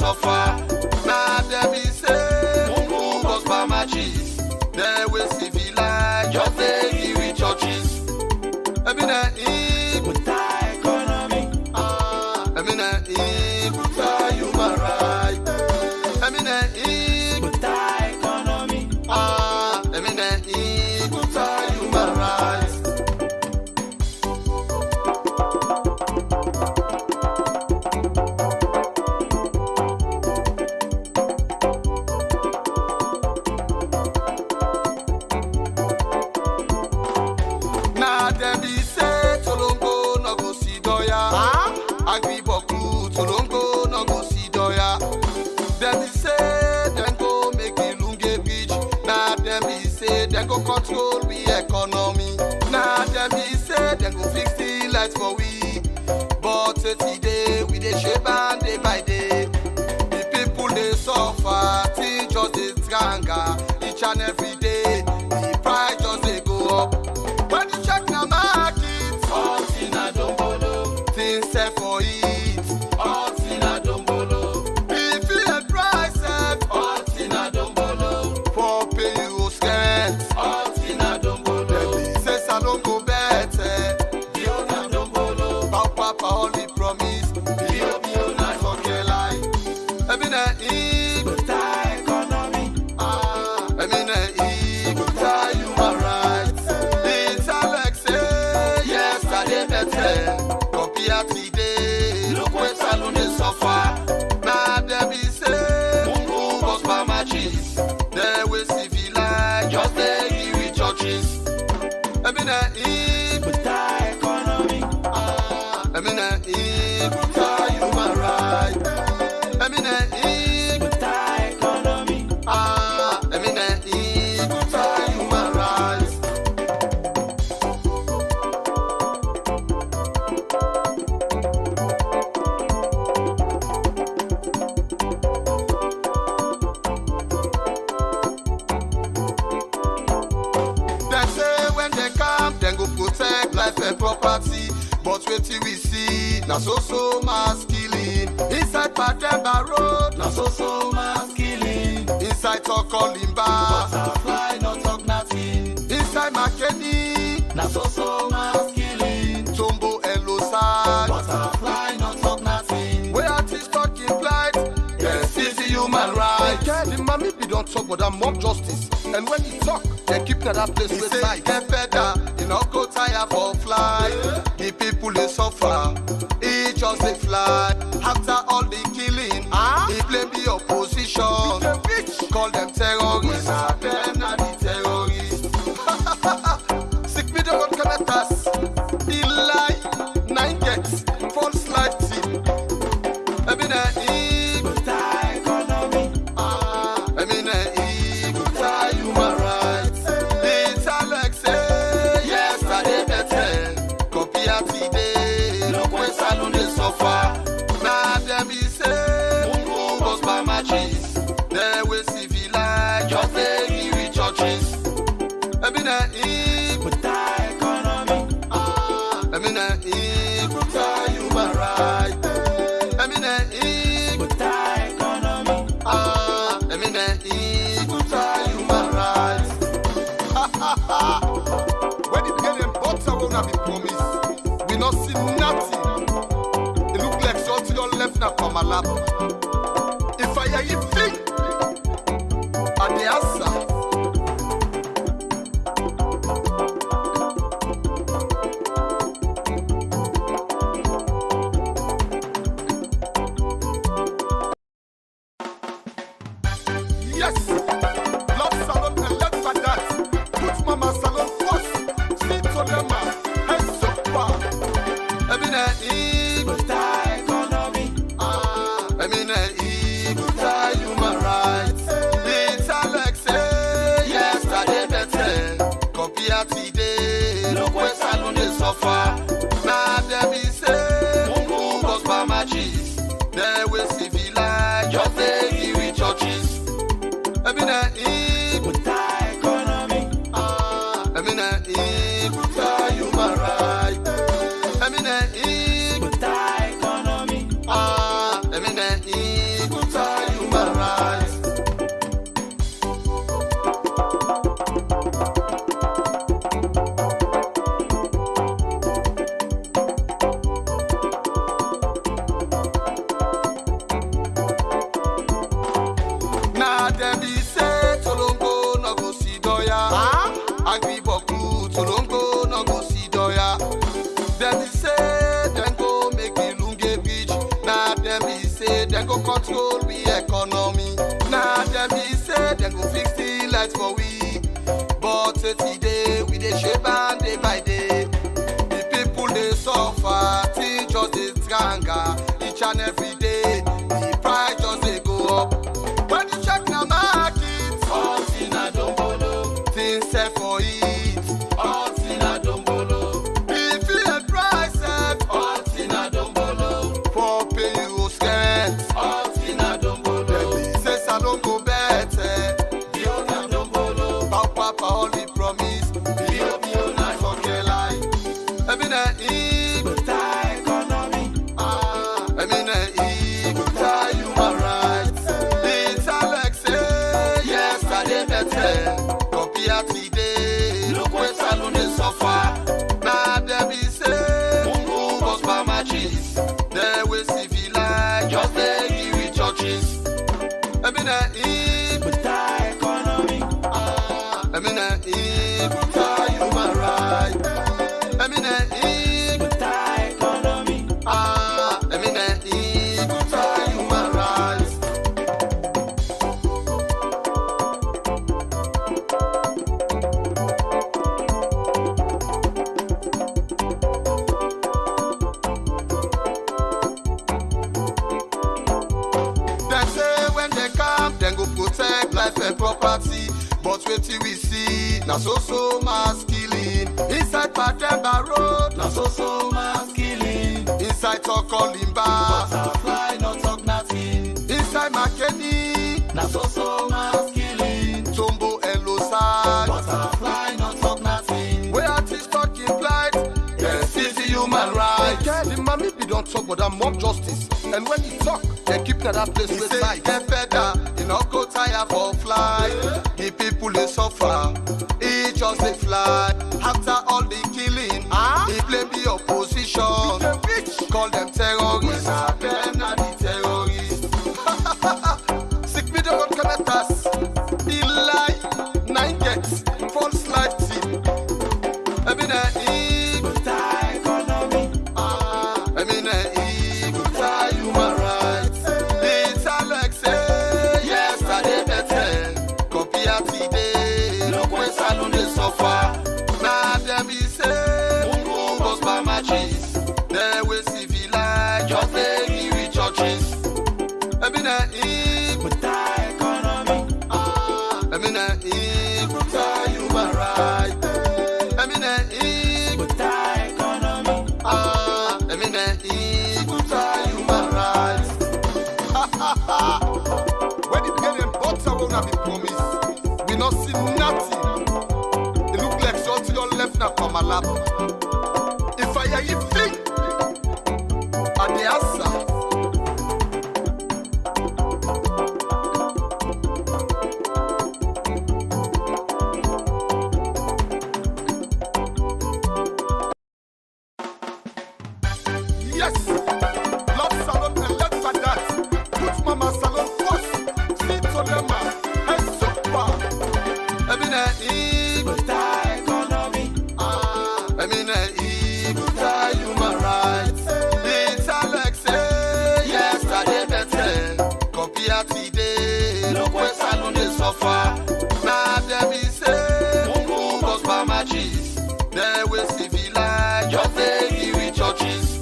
suffer. Now them be say, Mungu goes by matches. They will civilize, just they give it churches. I mean, economy. I mean, human rights. I mean, economy. I mean, human rights. Now them be say Tolongo no go see doya. Agri boku Tolongo no go see doya. Them be say them go make the Lunge Bridge. Now them be say them go control we economy. Now them be say them go fix the lights for we. But today we dey shape and day by day. The people they suffer, teach us they stronger each and every day. The price just they go up. When you check the market, All in a dombolo. things sell for it. All in a dombolo. If you had prices, All in a dombolo. for pay you scent. All in a dombolo. Say salon go better. Bio na dombolo. Papa only promise. Bio na Forget lie. I mean economy. I mean human rights. It's Alex say yesterday better. Compare today. Look where salon they suffer. Now them be say Mungu goes by matches. they will civilize, just they give it churches. I mean economy. I mean human rights. I mean economy. I mean human rights. They say when they come, then go protect life and property. But wait till we see, now so mass killing. Inside Pademba Road, Now so mass killing. inside Tokolimba, Butterfly not talk nothing. inside Makeni, Now so mass killing. Tombo and Losad. Butterfly not talk nothing. Where artists talking blind, yes, it's the human rights. The mommy be don't talk about that mob justice. And when he talk, they keep that place with sight. Get better, you know, go tire for fly. The people they suffer, he just they fly. After all the killing, he blame the opposition. Call them terrorists, them not the terrorists. Sick me don't connect us. He lie, 9 gets, false life team. I mean, Economy. I mean, human rights. It's Alex say yesterday better. Compare today. Look where salon they suffer. Now them be say Mungu goes by matches. they will civilize, Just they give it churches. I mean, economy. I mean, human rights. I mean, Economy. I mean, human rights. When the beginning butter will not be promised, we not see nothing. It look like so to your left now from my lap. If I hear you think, and the answer. Yes, love salon and left for that. Put mama salon first. See to them, head so far. I mean, Economy. I mean, human rights. It's Alex say yesterday better. Compare today. Look where salon they suffer. Now them be say Mungu goes by matches. they will civilize, just they give it churches. I mean, Economy. I mean, human rights. I mean, Economy. I mean, control we economy. Now them be say them go fix the lights for we, but today we dey shape and day by day. The people they suffer, teach us they stronger each and every day. The price just they go up. When you check the market, all things a dombolo, things sell for it. all things a dombolo, If you had prices, all things a dombolo, for pay you scent. all things a dombolo, Says I don't go better. bio na dombolo, Papa only promise. bio na Forget lie. I mean better economy, I mean good human rights. It's Alex say yesterday better. Compare today. look where salon dey suffer, Now them be say mungu boss by matches, they will civilize. just dey give it churches, I mean better economy, I mean good human rights. I mean better economy, I mean good human rights. Them say when they come, then go protect life and property. But wait till we see, now so mass killing. Inside Patemba Road, na so mass killing, inside Tokolimba, butterfly no talk nothing, inside Makeni, na so mass killing, Tombo and Losad. butterfly no talk nothing, Where artists talking blind, dem still the human rights, yeah, the mommy be don't talk, but I'm mob justice. And when he talk, they keep to that place with sight. Get better, you not go tire for fly. The people they suffer, he just they fly. After all the killing, he blame the opposition. Call them terrorists, them not the terrorists. Sick me don't connect us. The lie, 9 gets, false life team. I mean, better economy, I mean, good human rights. It's Alex say yesterday better. Compare today. look where salon dey suffer, Now them be say mungu boss by matches, they will civilize. just dey give it churches, I mean, better economy, I mean, good human rights. I mean, better economy, I mean, good human rights. When it get them butter will not be promised. We not see nothing. It look like so to your left now from my lap. If I hear you think, at the answer. Yes, love salon and let's for that. Put mama salon first. See to them and super. I mean, better economy, I mean, good human rights. It's Alex say yesterday better. Compare today. look where salon dey suffer, Now them be say mungu boss by matches, they will civilize. just dey give it churches,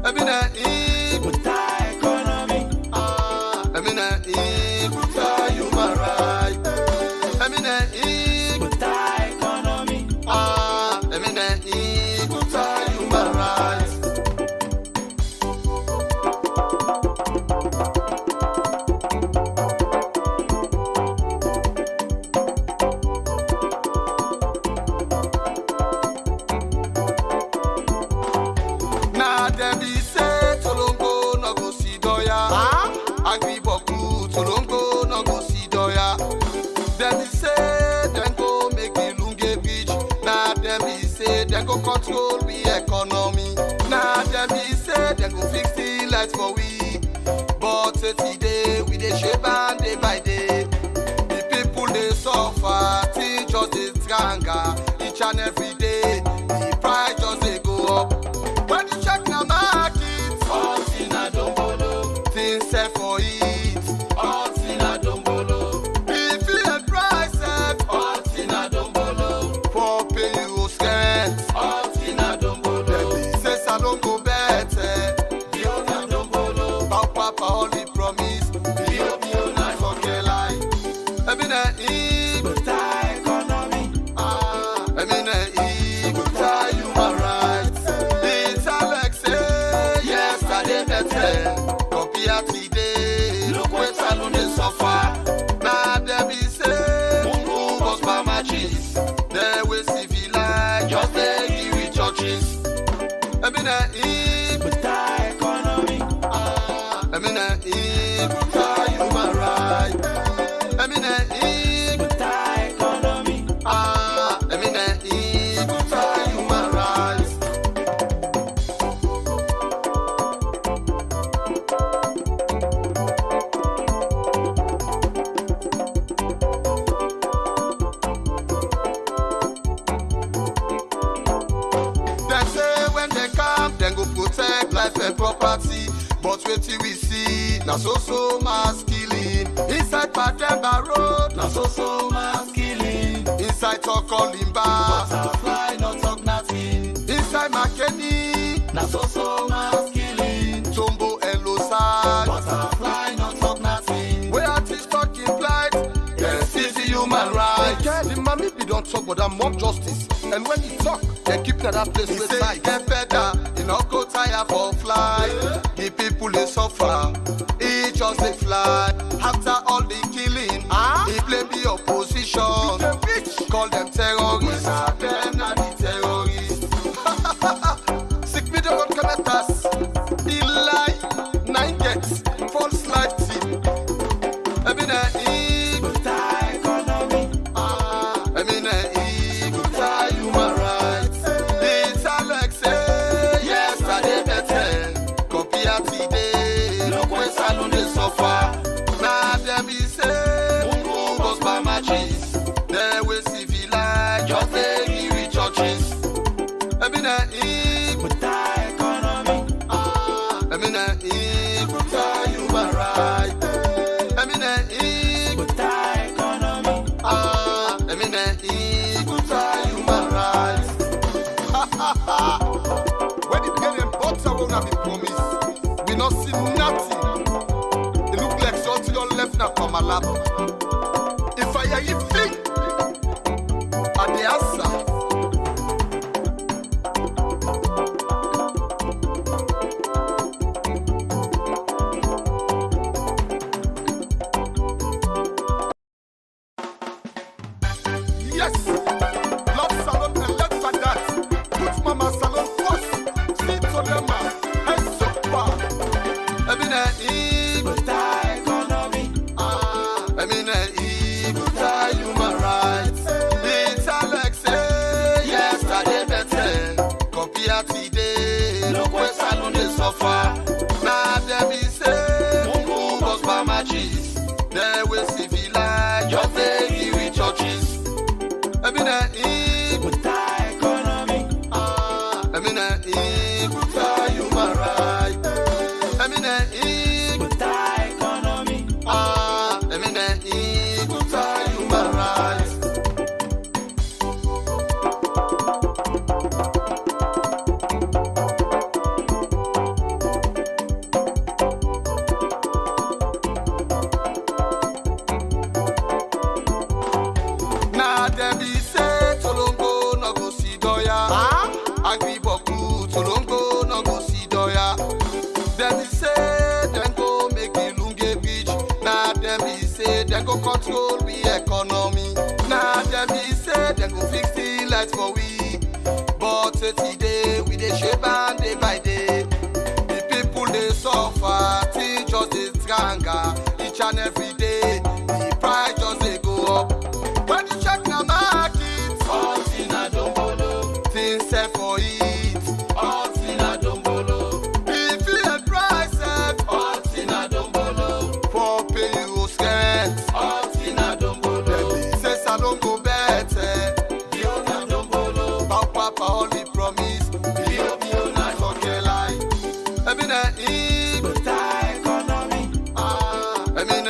I mean, better economy, I mean, good human rights. I mean, better economy, I mean, good human rights. Now them be say Tolongo no go see doya. Agri boku Tolongo no go see doya. Them be say them go make the Lunge Beach. Now them be say them go control we economy. Now them be say them go fix the lights for we. But today we dey shape and day by day. The people they suffer, teach us they stronger each and every day. The price just they go up. When you check the market, all things a dombolo, things sell for it. protect life and property. But wait till we see, now so mass killing. Inside Patemba Road, Now so mass killing. inside Tokolimba, Butterfly not talk nothing. inside Makeni, Now so mass killing. Tombo and Losad, Butterfly not talk nothing. where artists talking blind. Yes, it's human rights. Yeah, the mommy be don't talk, but I'm mob justice. And when he talk, they keep to that place with side. Get better, you know, go tire for fly. The people they suffer, he just a fly. After all the killing, he blame the opposition. Call them terrorists, them not the terrorists. Sick me don't commit us. The lie, 9 gets, false life team. I mean, now them be say, Mungu goes by matches. They will civilize, just they give it churches. I mean, economy. I mean, human right. I mean, Economy. I mean, human rights. When it begin them butter won't have been promised. We not see nothing. It look like something your left now from my lap. If I hear you think, at the answer. Yes, love salon and let's like that. Put mama salon first. Sit to them and so far. I mean, Economy. I mean, human rights. It's Alex, yesterday better. Compared today, look where salon they suffer. Now them be say, Mungu goes by matches. They will civilize, just they give it churches. I mean, Economy. I mean, human rights. I mean, Economy. I mean, human rights. Now them be say Tolongo no go see doya. Agri boku Tolongo no go see doya. Them be say them go make the Lunge Bridge. Now them be say them go control we economy. Now them be say them go fix the lights for we. But today we dey shape and day by day. The people they suffer, things just dey stronger each and every day. The price just dey go up. When you check the market, All in a dombolo. things sell for it. All in a dombolo. If you had prices All in a dombolo. for pay you scent, All in a dombolo. say salon go better. Biona dombolo. Papa only promise. Biona Okay, lie. I mean, economy. I mean,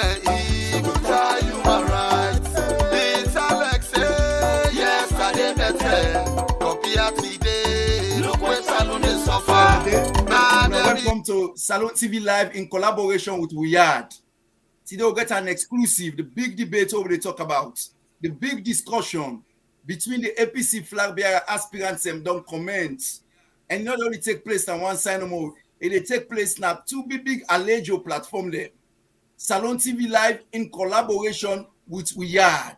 human rights. It's Alex, yesterday better. Compared today, look where salon they suffer. Now them be Welcome to Salon TV Live in collaboration with Weird. Today we'll get an exclusive, the big debate over they talk about, the big discussion between the APC Flagbearer aspirants and don't comment. And not only take place on one side no more, it take place now two big Alhaji platform there. Salon TV Live in collaboration with Weird.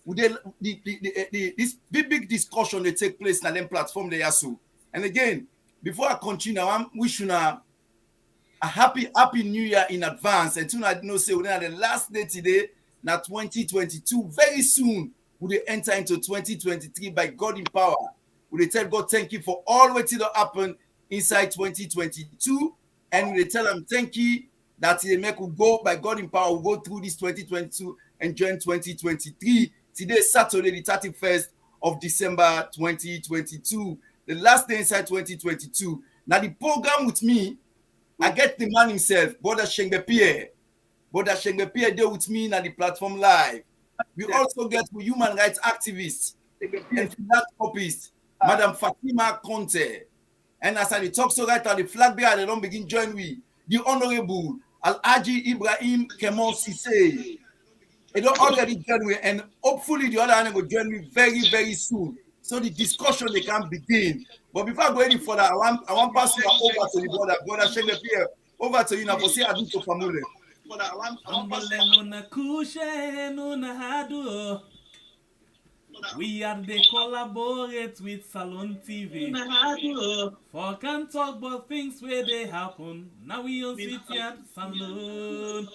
This big discussion they take place on them platform there so. And again, before I continue, I'm wishing a happy New Year in advance. And tonight, I know say we're the last day today, now 2022. Very soon, we will enter into 2023 by God in power. We will tell God thank you for all what did happen inside 2022, and we will tell him thank you that he make we go by God in power. We'll go through this 2022 and join 2023. Today, Saturday, the 31st of December 2022. the last day inside 2022. Now the program with me, I get the man himself, Brother Shengbe Pierre. Brother Shengbe Pierre there with me on the platform live. We also get human rights activists and philanthropists, Madam Fatima Konteh. And as I talk so right on the Flagbearer, they don't begin join me. The Honorable Alhaji Kemoh Sesay. They don't already join me, and hopefully the other one will join me very, very soon. So the discussion they can begin. But before I go any further, I want pass you over to the brother Shengbe Pierre. Over to you now for say I do to family. We have they collaborate with Salon TV. For can talk about things where they happen. Now we on City at Salon.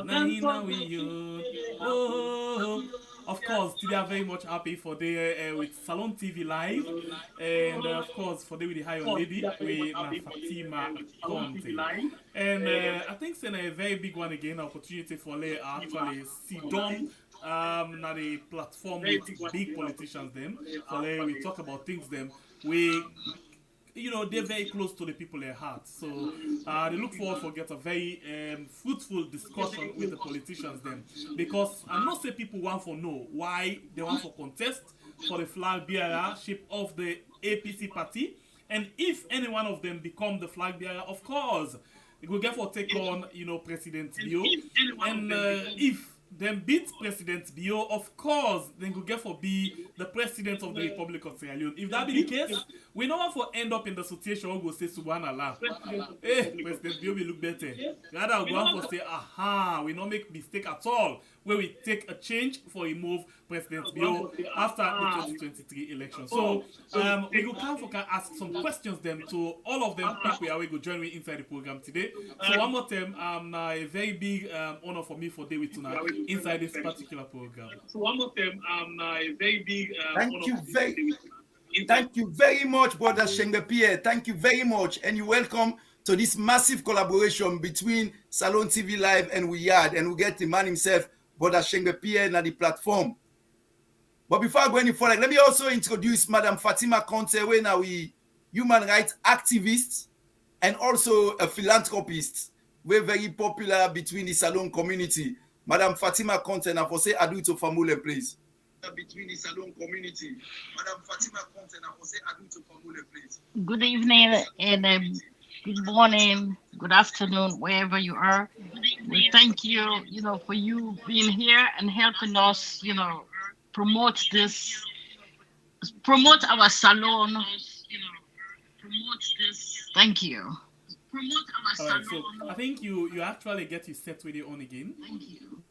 Now we you. Oh, of course, today I'm very much happy for the with Salon TV live, and of course for the with the high lady with Fatima Konteh. And I think it's a very big one again, opportunity for actually sit down now the platform with big politicians them for we talk about things them we they're very close to the people at heart, so they look forward to get a very fruitful discussion with the politicians then, because I not say people want to know why they want to contest for the flag bearership of the APC party, and if any one of them become the flag bearer, of course they will get for take on President Bio, and if them beat President Bio, of course, then go get for be the president of the Republic of Sierra Leone. If that be the case, we don't want to end up in the situation where we go say Subhanallah. Hey, President Bio will look better. Rather, we want to say, aha, we don't make mistake at all, where we take a change for a move President Bio after the 2023 election. So, we go come for can ask some questions them to all of them people we go join me inside the program today. So one more time, a very big honor for me for day with tonight inside this particular program. So one more time, a very big Thank you very much, Brother Shengbe Pierre. Thank you very much, and you're welcome to this massive collaboration between Salon TV Live and We Yard, and we get the man himself, Brother Shengbe Pierre, on the platform. But before I go any further, let me also introduce Madam Fatima Konteh, where now we human rights activist and also a philanthropist. We're very popular between the Salon community. Madam Fatima Konteh, now for say adu to famule, please. Between the Salon community. Madam Fatima Konteh, now for say adu to famule, please. Good evening and good morning, good afternoon, wherever you are. We thank you, for you being here and helping us, promote our salon. Thank you. All right, so I think you actually get you set with it on again. Thank you.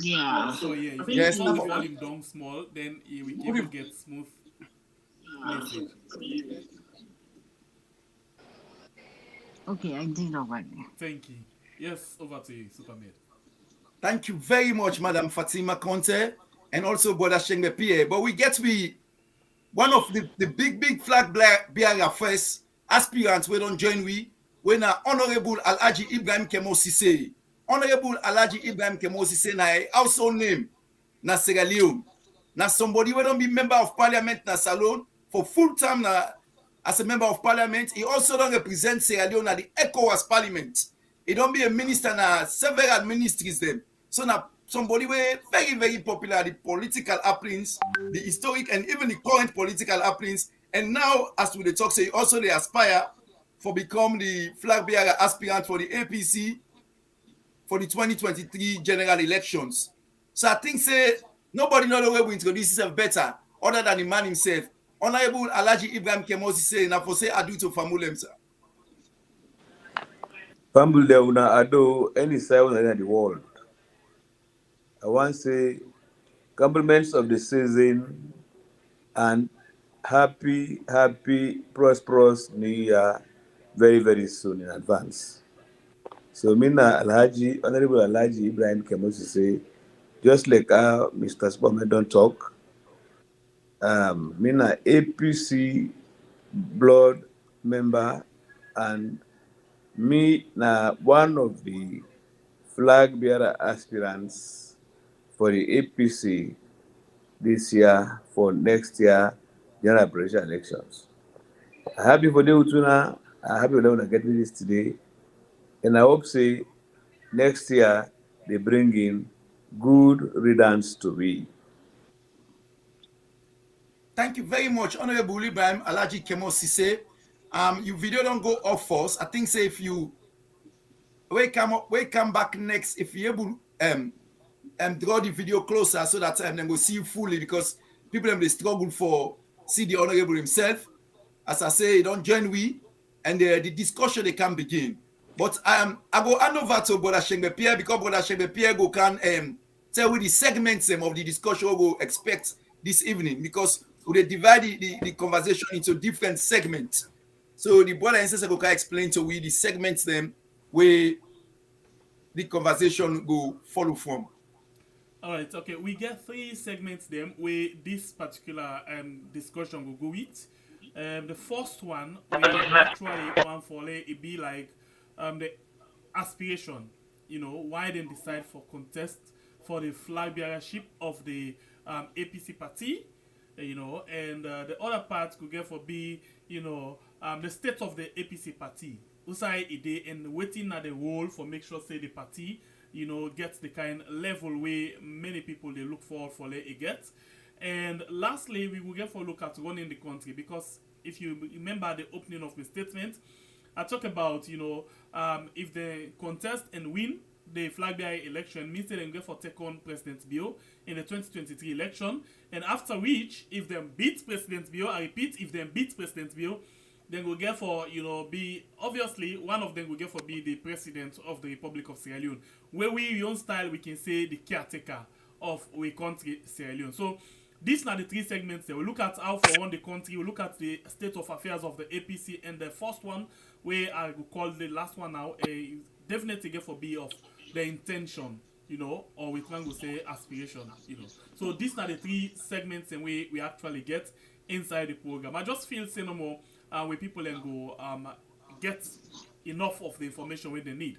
Yeah. So yeah, if Yes, you turn the volume down small, then we will get smooth message. Okay, I did already. Thank you. Yes, over to you, Superman. Thank you very much, Madam Fatima Konteh, and also Brother Shengbe Pierre. But we get to be one of the big flag bearer first aspirants we don't join when Honorable Alhaji Kemoh Sesay. Honorable Alhaji Kemoh Sesay na household name na Sierra Leone. Na somebody we don't be member of parliament na Salon for full time as a member of parliament. He also don't represent Sierra Leone at the ECOWAS parliament. He don't be a minister na several ministries them. So now somebody were very, very popular, the political happenings, the historic and even the current political happenings. And now, as we talk, say also they aspire for become the flag bearer aspirant for the APC for the 2023 general elections. So I think say nobody know the way we introduce himself better other than the man himself. Honorable Alhaji Kemoh Sesay na for say adu to famulem sir. Family una ado any side in the world. I want to say compliments of the season and happy, prosperous New Year very, very soon in advance. So Mina Honorable Alhaji Kemoh Sesay, just like Mr. Spaulding don't talk, Mina APC blood member and me na one of the flag bearer aspirants for the APC this year, for next year, general presidential elections. I'm happy for the Utuna. I'm happy for them getting this today. And I hope say next year they bring in good riddance to we. Thank you very much, Honorable Ibrahim Alhaji Kemoh Sesay. Your video don't go off first. I think say if you come back next, if you able draw the video closer so that they will see you fully, because people they struggle for see the Honorable himself. As I say, don't join we, and the discussion they can begin. But I go hand over to Brother Shengbe Pierre, because Brother Shengbe Pierre go can tell we the segments of the discussion we go expect this evening, because we divide the conversation into different segments. So the brother and sister go can explain to we the segments them where the conversation go follow from. All right, okay. We get 3 segments then where this particular discussion will go with. The first one, we actually one for it be like the aspiration, why they decide for contest for the flag bearership of the APC party, and the other part could get for be, the state of the APC party. Usai ide and waiting at the role for make sure say the party, gets the kind level where many people they look for it gets. And lastly, we will get for look at running the country, because if you remember the opening of the statement, I talk about, if they contest and win the Flagbearer election, means they get for take on President Bio in the 2023 election. And after which, if they beat President Bio, I repeat, if they beat President Bio, then we'll get for, be, obviously, one of them will get for be the president of the Republic of Sierra Leone. Where we, your own style, we can say the caretaker of our country, Sierra Leone. So, these are the 3 segments there. We look at how for one the country, we look at the state of affairs of the APC, and the first one, where I will call the last one now, definitely get for be of the intention, or we can go say aspiration, So these are the 3 segments and we actually get inside the program. I just feel say no more where people then go get enough of the information where they need.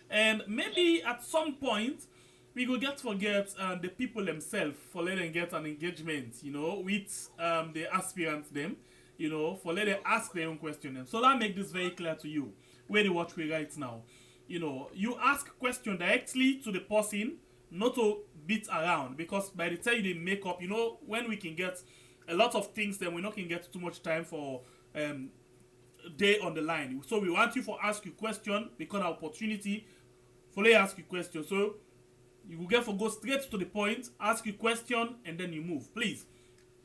And maybe at some point we will forget the people themselves for letting them get an engagement, with the aspirants them, for letting them ask their own question. So that make this very clear to you where they watch we right now. You ask question directly to the person, not to beat around, because by the time you make up, when we can get a lot of things, then we not can get too much time for day on the line. So we want you for ask you question, because opportunity for let ask you question. So you will get for go straight to the point, ask you question, and then you move. Please,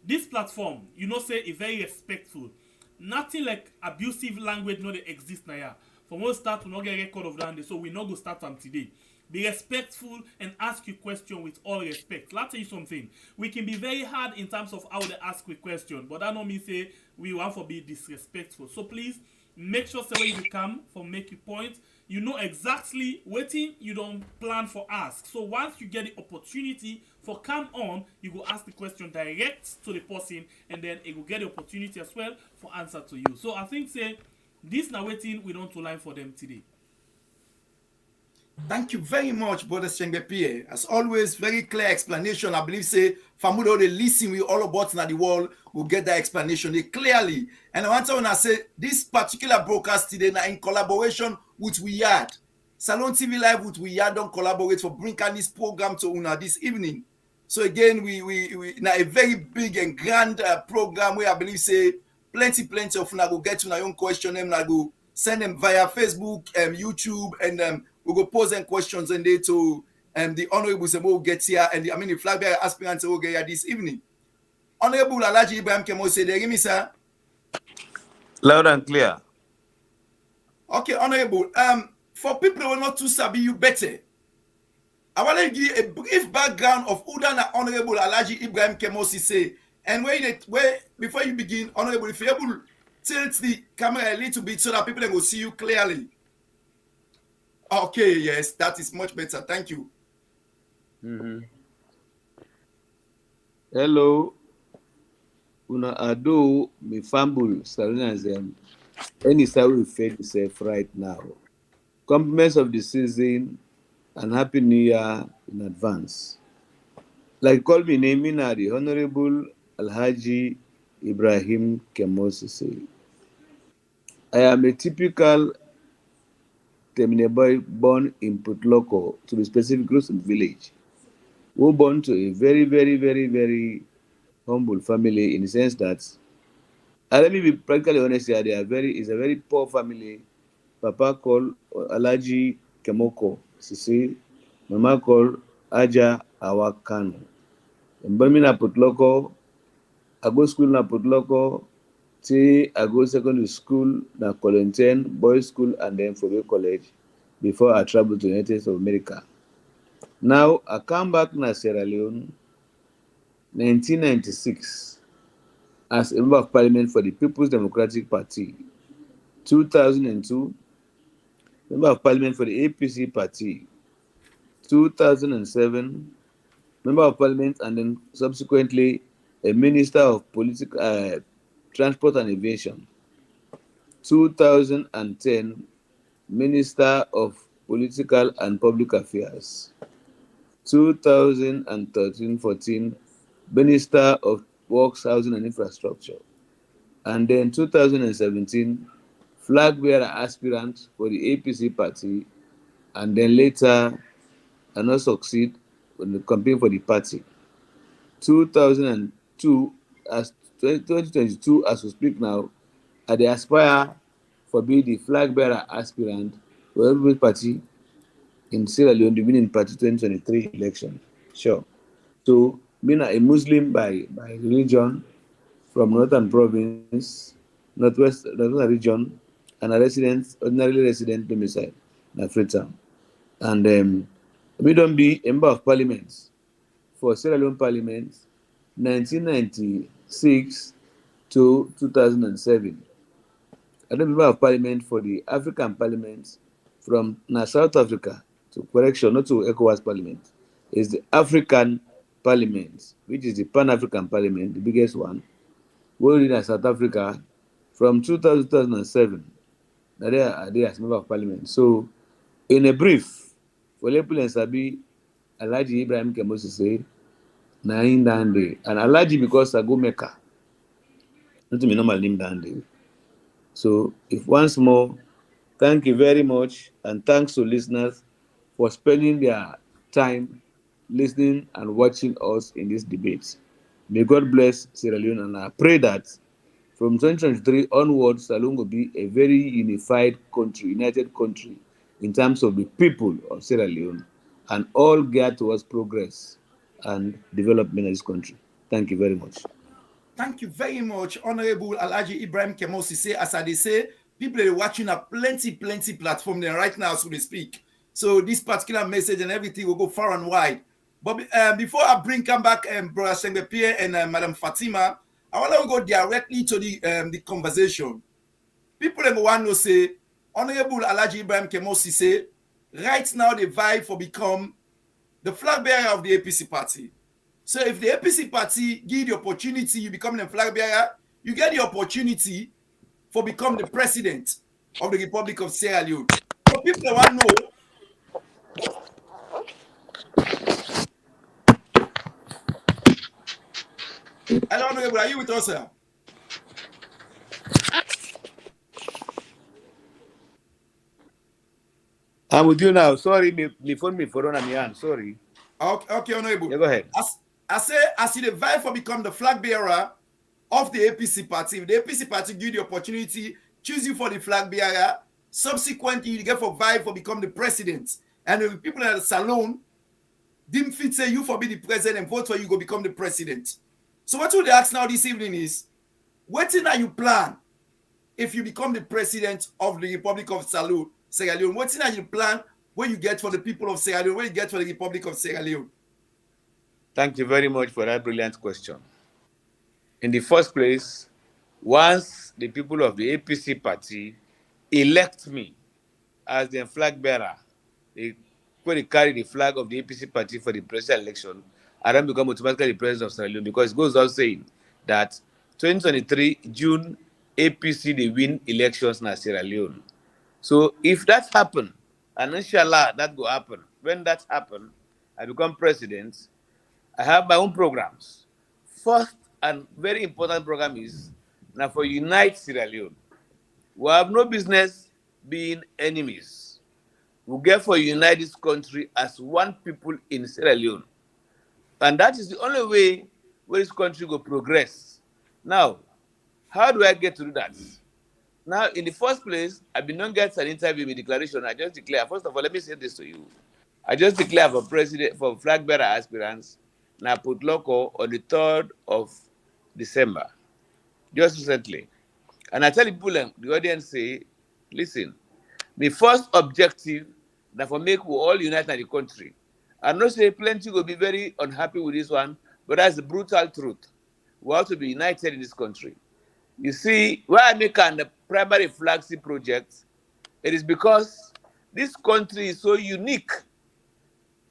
this platform, say is very respectful. Nothing like abusive language no they exist now. From one start, we not get record of that, so we not go start on today. Be respectful and ask you question with all respect. Let's tell you something. We can be very hard in terms of how they ask a question, but that don't mean say we want to be disrespectful. So please make sure say when you come for make your point, you know exactly what you don't plan for ask. So once you get the opportunity for come on, you go ask the question direct to the person, and then it will get the opportunity as well for answer to you. So I think say this now waiting we don't line for them today. Thank you very much, Brother Shengbe Pierre. As always, very clear explanation. I believe, say, Famudo, they listen with all about in the world will get that explanation clearly. And I want to say, this particular broadcast today now in collaboration with Wiyad. Salon TV Live with Wiyad don't collaborate for bringing this program to Una this evening. So again, we now a very big and grand program where I believe, say, plenty of Una go get to your own question, them go send them via Facebook, YouTube, and we go pose them questions and they to the Honorable Semo will get here, and the Flagbearer aspirants will get here this evening. Honorable Alhaji Ibrahim Kemoh Sesay, they hear me, sir? Loud and clear. Okay, Honorable. For people who are not too savvy, you better. I want to give a brief background of Udana Honorable Alhaji Ibrahim Kemoh Sesay. And where before you begin, Honorable, if you're able to tilt the camera a little bit so that people will see you clearly. Okay, yes, that is much better. Thank you. Hello. Una ado mi fambul salinazem. Any side we face yourself right now. Compliments of the season and Happy New Year in advance. Like call me name the Honorable Alhaji Ibrahim Kemoh Sesay. I am a typical Temine boy born in Putloko, to be specific, Grosum village, who born to a very, very, very, very humble family in the sense that, let me be practically honest here, is a very poor family. Papa called Alhaji Kemoh Sesay, Mama called Aja Awakano. In Birmingham Putloko, I go school na Putloko, till I go secondary school na Konteh boys school and then Flagbearer college before I travel to the United States of America. Now I come back na Sierra Leone 1996 as a member of parliament for the People's Democratic Party. 2002, member of parliament for the APC party. 2007, member of parliament and then subsequently a minister of political transport and aviation. 2010, minister of political and public affairs. 2013-14, minister of works, housing and infrastructure. And then 2017, flag bearer aspirant for the APC party, and then later I not succeed in the campaign for the party. 2002, as 2022, as we speak now, I dey aspire for being the flag bearer aspirant for every party in Sierra Leone, the winning party 2023 election. Sure. So being a Muslim by religion from Northern Province, Northwest region, and a resident, ordinarily resident domicile in Freetown. And we don't be a member of parliament for Sierra Leone Parliament 1996 to 2007. I don't member of parliament for the African Parliament from South Africa to correction, not to ECOWAS Parliament. It's the African Parliament, which is the Pan-African Parliament, the biggest one. We in South Africa from 2007. There as member of parliament. So, in a brief, for Lepul and Sabi, Alhaji Ibrahim Kemoh Sesay, Nain Dande, and Alhaji because I go Mecca. Not to me normal name Dande. So, if once more, thank you very much, and thanks to listeners for spending their time listening and watching us in this debate. May God bless Sierra Leone, and I pray that from 2023 onwards, Sierra Leone will be a very unified country, united country, in terms of the people of Sierra Leone, and all geared towards progress and development of this country. Thank you very much. Thank you very much, Honorable Alhaji Ibrahim Kemoh Sesay. As I say, people are watching a plenty platform there right now as we speak. So this particular message and everything will go far and wide. But before I come back, Brother Sengbe Pierre and Madam Fatima, I want to go directly to the conversation. People want to say, Honorable Alhaji Ibrahim Kemoh Sesay, right now they vie for become the flag bearer of the APC party. So if the APC party give the opportunity, you become the flag bearer, you get the opportunity for become the president of the Republic of Sierra Leone. So people want to know. Hello, Honorable, are you with us, sir? I'm with you now. Sorry, me phone me for on my hand. Sorry. Okay, Honorable. Yeah, go ahead. As you divide for become the flag bearer of the APC party, if the APC party give the opportunity, choose you for the flag bearer, subsequently you get for vie for become the president. And if people at the salon didn't fit say you for be the president and vote for you go become the president. So what would they ask now this evening is, what are you plan if you become the president of the Republic of Sierra Leone? What are you plan when you get for the people of Sierra Leone, when you get for the Republic of Sierra Leone? Thank you very much for that brilliant question. In the first place, once the people of the APC party elect me as their flag bearer, they carry the flag of the APC party for the presidential election, I then become automatically the president of Sierra Leone, because it goes without saying that 2023 June, APC they win elections in Sierra Leone. So if that happen, and inshallah that will happen, when that happen, I become president, I have my own programs. First and very important program is now for unite Sierra Leone. We have no business being enemies. We get for unite this country as one people in Sierra Leone. And that is the only way where this country will progress. Now, how do I get to do that? Now, in the first place, I did not get an interview with declaration. I just declare, first of all, let me say this to you. I just declare for president, for Flagbearer aspirants, now put local on the 3rd of December, just recently. And I tell people, the audience say, listen, the first objective that for make we all unite in the country. I know say plenty will be very unhappy with this one, but that's the brutal truth. We have to be united in this country. You see, why I make the primary flagship project, it is because this country is so unique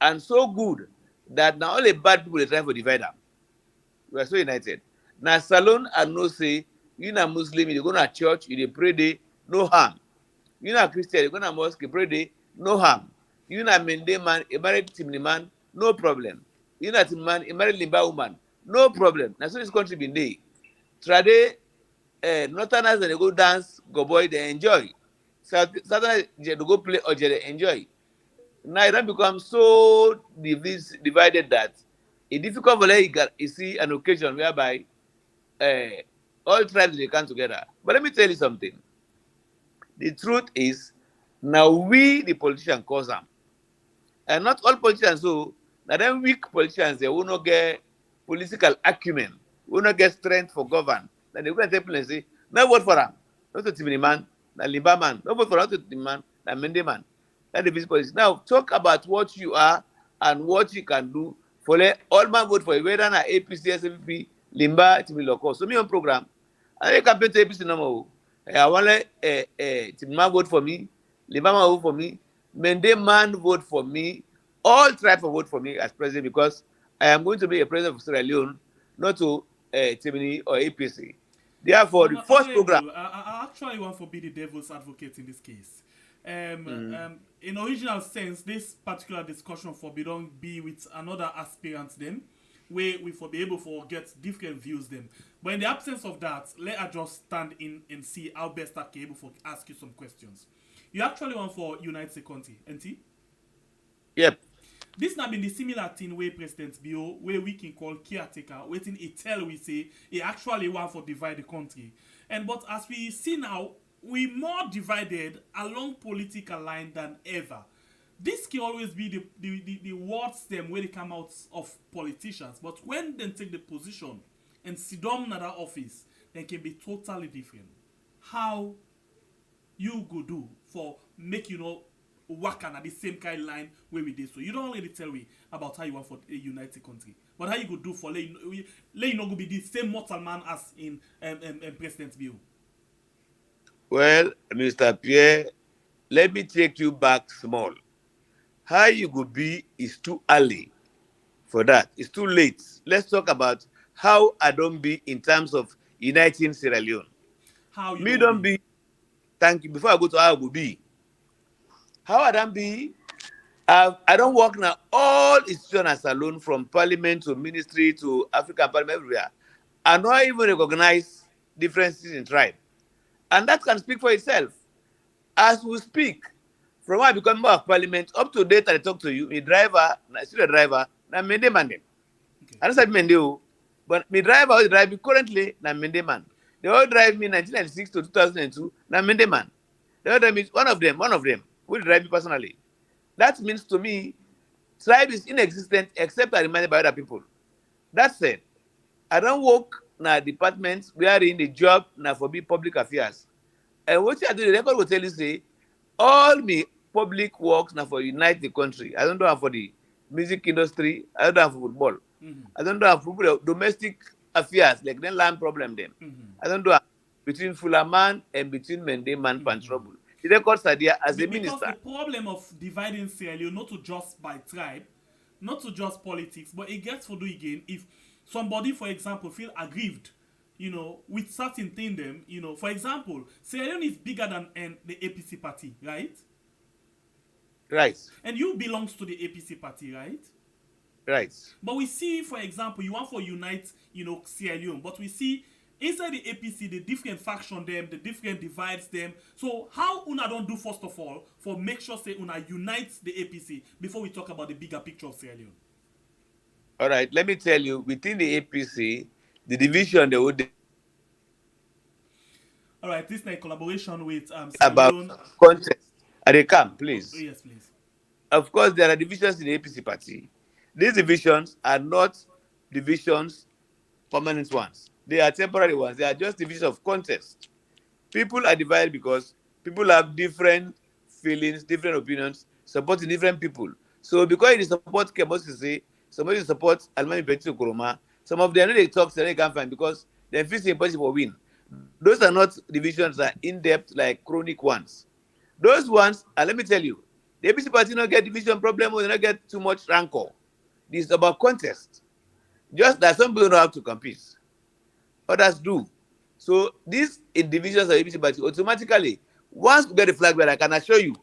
and so good that now only bad people are trying to divide them. We are so united. Now, Salon and no say, you are Muslim, you go to church, you pray day, no harm. You are Christian, you go to mosque, you pray day, no harm. You are Mende man, a married Timni man, no problem. You are Timni man, a married Limba woman, no problem. Now, so this country been there. Trade, Northerners, they go dance, go boy, they enjoy. Southerners, they go play, or they enjoy. Now it don't become so divided that it's difficult for you see an occasion whereby all tribes they come together. But let me tell you something. The truth is, now we the politicians cause them. And not all politicians, so now them weak politicians, they will not get political acumen, will not get strength for govern. Then they go and tell people and say, no vote for them. Not to Timini man, not Limba man, no vote for not to Timini man, not Mende man. That's the business policy. Now, talk about what you are and what you can do for all man vote for you, whether na APC, SFP, Limba, Timiloko. So, me on program, I campaign to APC no more. I want Timima vote for me, Limba man vote for me, Mende man vote for me, all tribes vote for me as president because I am going to be a president of Sierra Leone, not to Timini or APC. Therefore, the first program. I actually want to be the devil's advocate in this case. In original sense, this particular discussion for be don't be with another aspirant them, where we for be able to get different views them. But in the absence of that, let us just stand in and see how best I can able to ask you some questions. You actually want for unite the country, NT? Yep. This not been the similar thing where President Bio, where we can call caretaker, waiting a tell we say he actually want for divide the country. And but as we see now, we more divided along political line than ever. This can always be the words them where they come out of politicians, but when they take the position and sit down in that office, they can be totally different. How you go do for make work on the same kind of line where we did. So you don't already tell me about how you want for a united country, but how you go do for let you not go be the same mortal man as in President Bill. Well, Mr. Pierre, let me take you back small. How you go be is too early for that. It's too late. Let's talk about how I don't be in terms of uniting Sierra Leone. How you me don't be. Thank you. Before I go to how I go be. How I don't be, I don't work now all institutions alone from parliament to ministry to African parliament everywhere. I don't even recognize differences in tribe. And that can speak for itself. As we speak, from when I become member of parliament, up to date I talk to you, my driver, still a driver, na Mende man them. I don't say Mende, but my driver who drive me currently, na Mende man. They all drive me 1996 to 2002, na Mende man. They all drive me, one of them, will drive me personally. That means to me, tribe is inexistent except I reminded by other people. That said, I don't work na departments wherein the job na for be public affairs. And what I do, the record will tell you say, all me public works now for unite the country. I don't do it for the music industry. I don't do it for football. I don't do it for domestic affairs, like then land problem them. I don't do it between Fulaman and between Mende man pan trouble. The records are there as a minister. Because the problem of dividing Sierra Leone, not to just by tribe, not to just politics, but it gets to do again if somebody, for example, feel aggrieved, with certain thing them, for example, Sierra Leone is bigger than the APC party, right? Right. And you belongs to the APC party, right? Right. But we see, for example, you want for unite, Sierra Leone, but we see inside the APC, the different faction them, the different divides them. So how una don't do first of all for make sure say una unite the APC before we talk about the bigger picture of Sierra Leone? All right. Let me tell you, within the APC, the division they would All right, this is a collaboration with Sierra about Leone. contest. Are they come, Oh, please? yes, please. Of course, there are divisions in the APC party. These divisions are not divisions, permanent ones. They are temporary ones. They are just divisions of contest. People are divided because people have different feelings, different opinions, supporting different people. So because you support Kemoh Sesay, somebody support Alimamy Petito Koroma, some of them they talk, they can't find because they feel impossible for win. Those are not divisions that are in-depth like chronic ones. Those ones, let me tell you, the APC party not get division problem or they not get too much rancor. This is about contest. Just that some people don't have to compete. Others do. So these divisions of APC party automatically, once we get a flag bearer, I can assure you,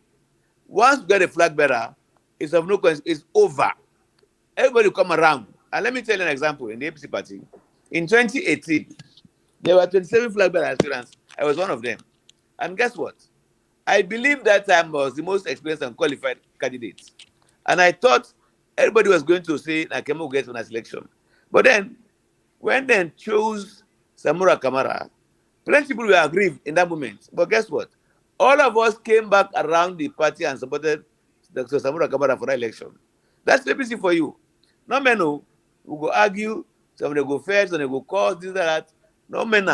once we get a flag bearer, it's of no consequence, it's over. Everybody will come around. And let me tell you an example in the APC party. In 2018, there were 27 flag bearer aspirants. I was one of them. And guess what? I believe that time was the most experienced and qualified candidate. And I thought everybody was going to say that Kemoh will get on a selection. But then, when they chose Samura Kamara, plenty people were aggrieved in that moment. But guess what? All of us came back around the party and supported Dr. Samura Kamara for that election. That's APC for you. No men who go argue, some they go first, and they go cause this, that. No men.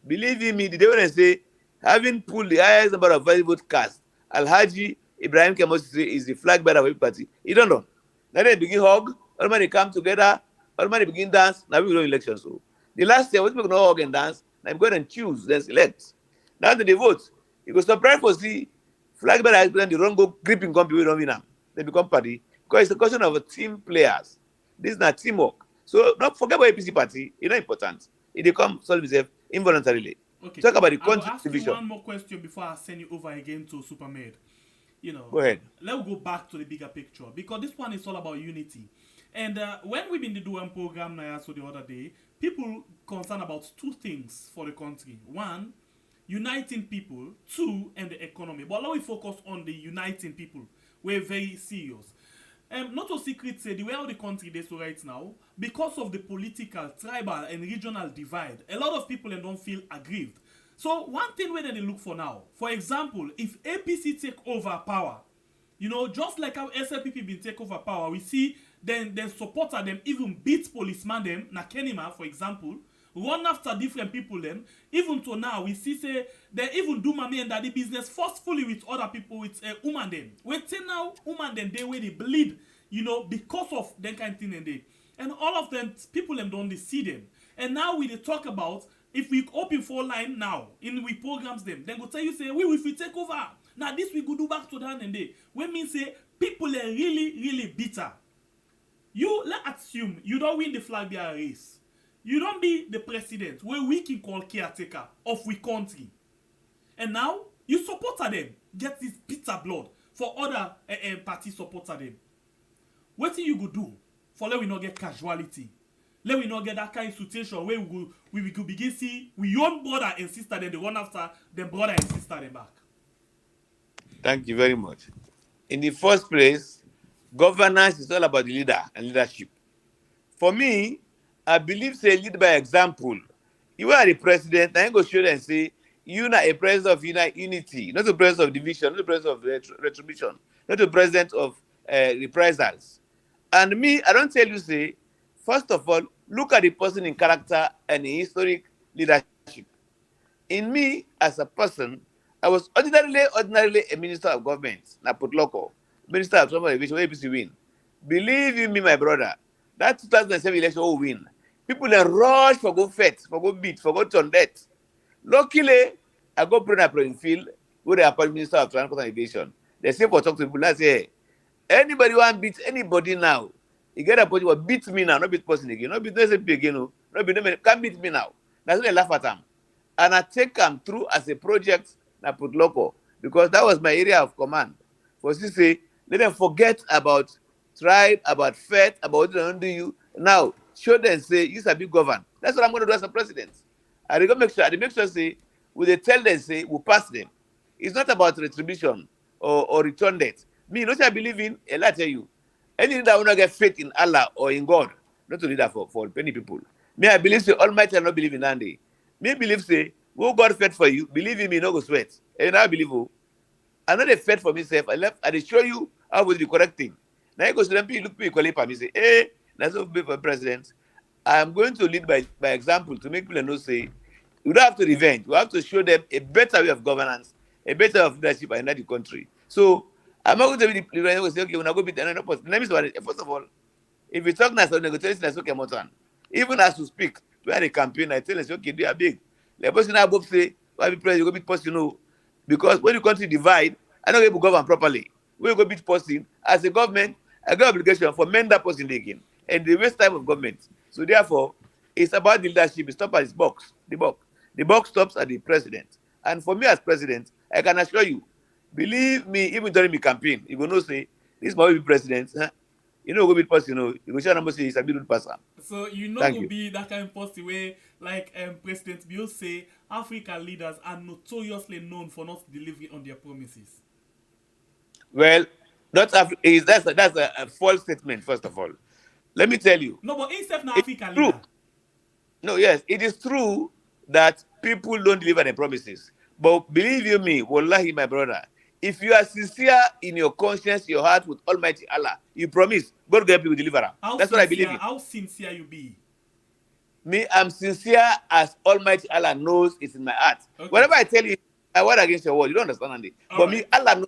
Believe in me, the day when I say, having pulled the highest number of valid vote cast, Alhaji Kemoh Sesay is the flag bearer of the party. You don't know. Now they begin hug, all money come together, all money begin dance. Now we go election. So the last year, we people no hug and dance. Now we go and choose, then select. Now that they vote, you go surprise for see flag bearer has the wrong go gripping company we don't win them. They become party because it's a question of team players. This is not teamwork. So don't forget about APC party. It's not important. It becomes solve itself involuntarily. Okay. Talk about the I will country ask division. you one more question before I send you over again to Supermed. Go ahead. Let's go back to the bigger picture because this one is all about unity. And when we've been doing program now, so the other day, people concerned about two things for the country. One, uniting people. Two, and the economy. But now we focus on the uniting people. We're very serious. Not a secret say the way how the country is so right now, because of the political, tribal, and regional divide, a lot of people don't feel aggrieved. So one thing where they look for now, for example, if APC take over power, just like how SLPP been take over power, we see then supporter them even beat policeman them, na Kenima, for example, run after different people them. Even to now, we see say they even do mommy and daddy business forcefully with other people, with woman them. We say now woman them they where they bleed, because of that kind of thing and they. And all of them people them don't see them. And now we talk about if we open 4 line now, we programs them, then go tell you say if we take over. Now this we go do back to that and day. We mean say people are really, really bitter. Let's assume you don't win the Flagbearer race. You don't be the president where we can call caretaker of we country. And now you supporter them. Get this bitter blood for other party supporter them. What do you go do for let we not get casualty? Let we not get that kind of situation where we could begin see we own brother and sister then they run after them brother and sister them back. Thank you very much. In the first place, governance is all about the leader and leadership. For me, I believe say lead by example. You are the president, I go show them and say, you are a president of unity, not a president of division, not a president of retribution, not a president of reprisals. And me, I don't tell you say, first of all, look at the person in character and in historic leadership. In me, as a person, I was ordinarily a minister of government, Napotloco, minister of Tribal Division, APC win. Believe you me, my brother, that 2007 election will win. People then rush for go fight, for go beat, for go turn death. Luckily, I go pray in field with the appointed minister of Transport and Aviation. They say for talk to people, I say, hey, anybody want to beat anybody now? You get a point where beat me now, not beat person again, not beat SLP again, no can't beat me now. That's why they laugh at them. And I take them through as a project I put local because that was my area of command. For say, let them forget about tried, about faith, about what they don't do you. Now, show them, say, you shall be governed. That's what I'm going to do as a president. I will make sure, say, will they tell them, say, we'll pass them. It's not about retribution or return debt. Me, not I believe in, and I tell you, anything that will not get faith in Allah or in God, not to do that for many people. Me, I believe, say, Almighty, I not believe in Andy. Me, believe, say, who God fed for you, believe in me, no go sweat. And I believe, oh, I'm not a fed for myself. I show you how was the correct thing. Now you go to them, look people equally me, say, hey, that's not be for president. I'm going to lead by example to make people know, say, you don't have to revenge. You have to show them a better way of governance, a better way of leadership in the country. So I'm not going to be the leader say, okay, we're not going to be another person. Let me say, first of all, if you talk nice or negotiation, that's okay, Motan. Even as you speak, we had a campaign, I tell us, okay, they are big. The person I both say, why be president, you go beat person, you know. Because when the country divide, I don't able to govern properly. We go beat person. As a government, I got obligation for men that person again. And the waste time of government. So therefore, it's about the leadership. It stops at its box. The box. The box stops at the president. And for me as president, I can assure you, believe me, even during my campaign, you go no say, this might be president. Huh? You know, go beat person, you know, you go share number say, it's a good person. So you know will be that kind of person where, like President Bill say, African leaders are notoriously known for not delivering on their promises. Well, that's a false statement, first of all. Let me tell you. No, but instead of African leader. No, yes, it is true that people don't deliver their promises. But believe you me, wallahi, my brother, if you are sincere in your conscience, your heart with Almighty Allah, you promise, God will help you deliver. That's what I believe in. How sincere you be? Me, I'm sincere as Almighty Allah knows it's in my heart. Okay. Whatever I tell you, I word against your word. You don't understand it. But me, Allah knows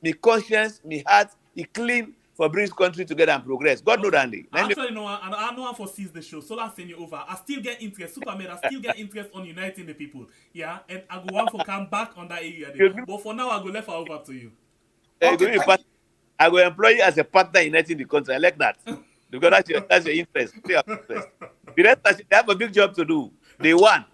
my conscience, my heart, He clean for bringing country together and progress. God knows that. Actually, no one, and I know one foresees the show. So let's send you over. I still get interest. Superman, I still get interest on uniting the people. Yeah, and I go want to come back on that area. But for now, I go left over to you. Okay. I will employ you as a partner in uniting the country. I like that. Because that's your interest. The rest, they have a big job to do. They won.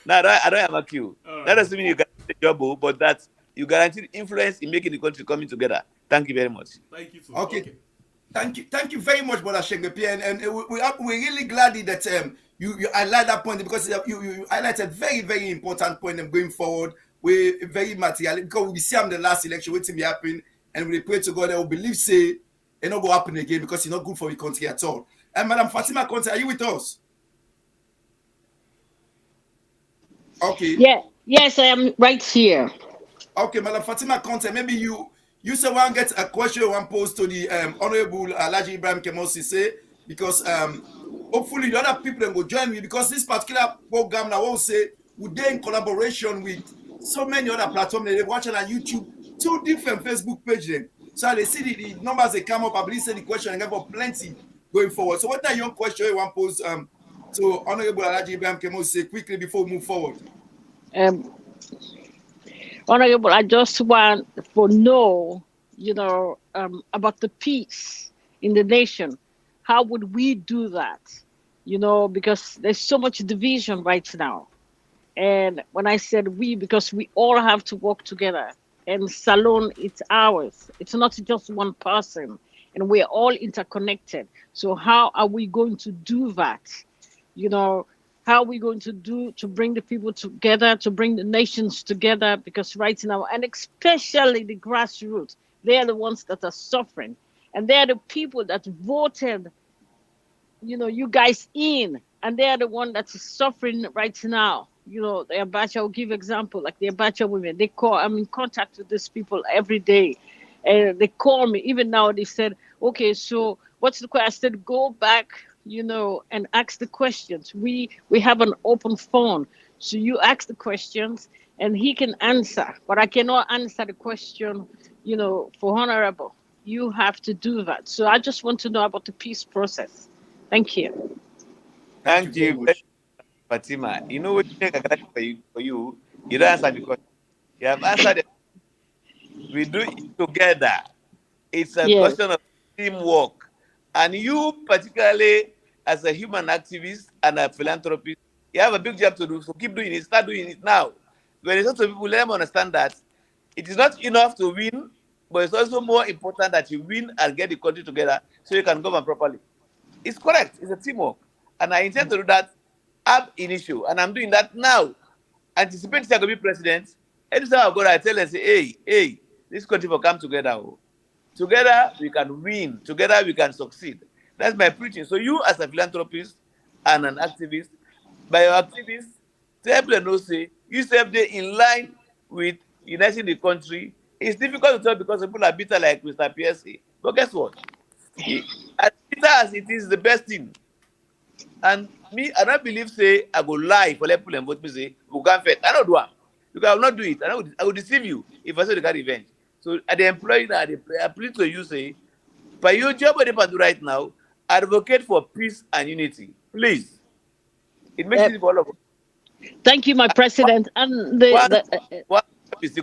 Now, I don't have a queue. That doesn't mean you guarantee the job, but that you guarantee influence in making the country coming together. Thank you very much. Thank you, sir. Okay. Thank you very much, Brother Shengepi. And we're really glad that you highlight that point because you highlight a very, very important point and going forward. We're very material because we see him the last election, waiting to happen, and we pray to God that we believe say it not go happen again because it's not good for the country at all. And Madam Fatima Konteh, are you with us? Okay. Yeah. Yes, I am right here. Okay, Madam Fatima Konteh, maybe you say one get a question one post to the Honorable Alhaji Kemoh Sesay because hopefully the other people will join me because this particular program now will say would they in collaboration with so many other platforms they watch on YouTube, 2 different Facebook pages. So they see the numbers they come up. I believe say the question and get plenty going forward. So what are your question you want post to Honorable Alhaji Kemoh Sesay quickly before we move forward? Honorable, I just want to know, about the peace in the nation. How would we do that? Because there's so much division right now. And when I said we, because we all have to work together. And Salon, it's ours. It's not just one person. And we're all interconnected. So how are we going to do that? How are we going to do to bring the people together, to bring the nations together? Because right now, and especially the grassroots, they are the ones that are suffering. And they are the people that voted, you guys in. And they are the one that is suffering right now. The Abacha, I'll give example, like the Abacha women. I'm in contact with these people every day. And they call me. Even now, they said, okay, so what's the question? I said, go back, and ask the questions. We have an open phone. So you ask the questions and he can answer. But I cannot answer the question, for Honorable. You have to do that. So I just want to know about the peace process. Thank you. Thank you, Fatima. You know what you think I got for you? You don't answer the question. You have answered it. We do it together. It's a question of teamwork. And you, particularly as a human activist and a philanthropist, you have a big job to do. So keep doing it. Start doing it now. When it's up to people, let them understand that it is not enough to win but it's also more important that you win and get the country together so you can govern properly. It's correct. It's a teamwork. And I intend to do that ab initio. And I'm doing that now. Anticipating I'm going to be president. Anytime I go there, I tell them, say, hey, this country will come together. Oh. Together, we can win. Together, we can succeed. That's my preaching. So you, as a philanthropist and an activist, by your activists, tell people no say, you step there in line with uniting the country. It's difficult to tell because people are bitter like Mr. PSA. But guess what? As bitter as it is, the best thing. And me, I don't believe, say, I go lie for people and vote me, say, we can't fight. I don't do it. Because I will not do it. I will deceive you if I say they got revenge. So at the employee now, I plead to you, say, by your job, what you do right now, advocate for peace and unity. Please. It makes it for all of us. Thank you, my president. And one is